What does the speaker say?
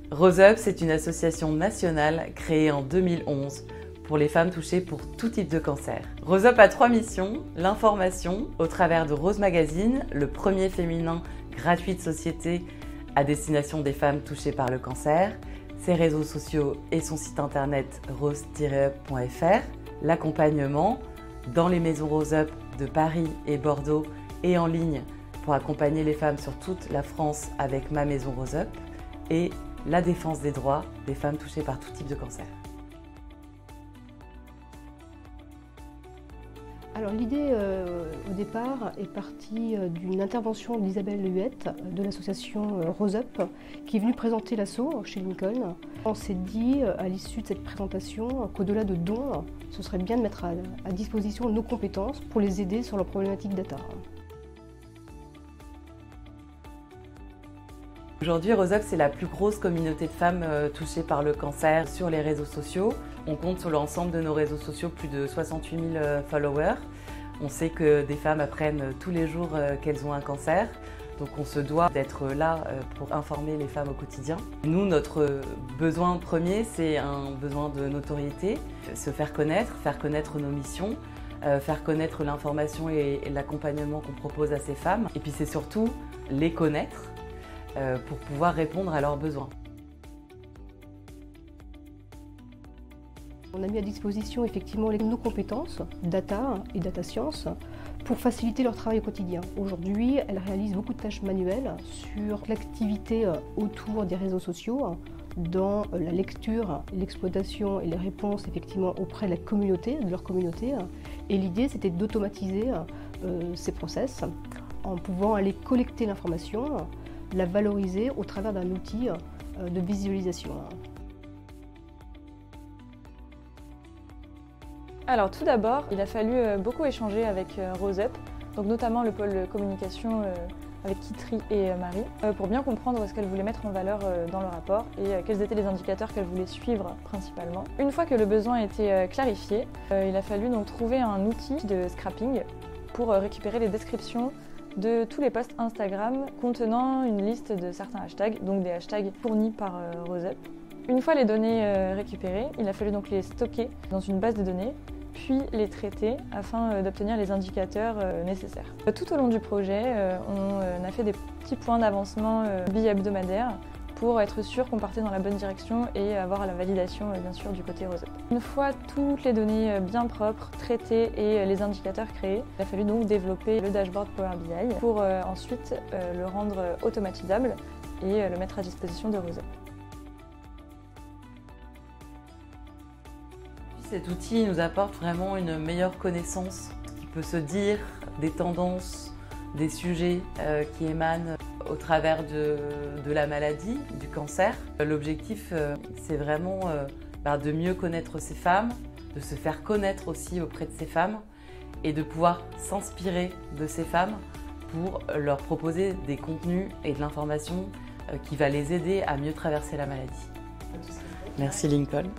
Rose Up, c'est une association nationale créée en 2011 pour les femmes touchées pour tout type de cancer. Rose Up a 3 missions. L'information au travers de Rose Magazine, le premier féminin gratuit de société à destination des femmes touchées par le cancer, ses réseaux sociaux et son site internet rose-up.fr, l'accompagnement dans les maisons Rose Up de Paris et Bordeaux et en ligne pour accompagner les femmes sur toute la France avec ma maison Rose Up, et la défense des droits des femmes touchées par tout type de cancer. Alors l'idée au départ est partie d'une intervention d'Isabelle Huette de l'association Rose Up qui est venue présenter l'assaut chez Lincoln. On s'est dit à l'issue de cette présentation qu'au-delà de dons, ce serait bien de mettre à disposition nos compétences pour les aider sur leur problématique data. Aujourd'hui, Rose Up, c'est la plus grosse communauté de femmes touchées par le cancer sur les réseaux sociaux. On compte sur l'ensemble de nos réseaux sociaux plus de 68 000 followers. On sait que des femmes apprennent tous les jours qu'elles ont un cancer. Donc on se doit d'être là pour informer les femmes au quotidien. Nous, notre besoin premier, c'est un besoin de notoriété, se faire connaître nos missions, faire connaître l'information et l'accompagnement qu'on propose à ces femmes. Et puis c'est surtout les connaître pour pouvoir répondre à leurs besoins. On a mis à disposition effectivement nos compétences, data et data science, pour faciliter leur travail au quotidien. Aujourd'hui, elles réalisent beaucoup de tâches manuelles sur l'activité autour des réseaux sociaux, dans la lecture, l'exploitation et les réponses effectivement auprès de la communauté, de leur communauté. Et l'idée, c'était d'automatiser ces process en pouvant aller collecter l'information, la valoriser au travers d'un outil de visualisation. Alors tout d'abord, il a fallu beaucoup échanger avec Rose Up, donc notamment le pôle communication avec Kitri et Marie, pour bien comprendre ce qu'elle voulait mettre en valeur dans le rapport et quels étaient les indicateurs qu'elle voulait suivre principalement. Une fois que le besoin était clarifié, il a fallu donc trouver un outil de scrapping pour récupérer les descriptions de tous les posts Instagram contenant une liste de certains hashtags, donc des hashtags fournis par Rose Up. Une fois les données récupérées, il a fallu donc les stocker dans une base de données, puis les traiter afin d'obtenir les indicateurs nécessaires. Tout au long du projet, on a fait des petits points d'avancement bi-hebdomadaires pour être sûr qu'on partait dans la bonne direction et avoir la validation bien sûr du côté Rose Up. Une fois toutes les données bien propres, traitées et les indicateurs créés, il a fallu donc développer le dashboard Power BI pour ensuite le rendre automatisable et le mettre à disposition de Rose Up. Cet outil nous apporte vraiment une meilleure connaissance qui peut se dire des tendances, des sujets qui émanent au travers de la maladie, du cancer. L'objectif, c'est vraiment de mieux connaître ces femmes, de se faire connaître aussi auprès de ces femmes et de pouvoir s'inspirer de ces femmes pour leur proposer des contenus et de l'information qui va les aider à mieux traverser la maladie. Merci Lincoln.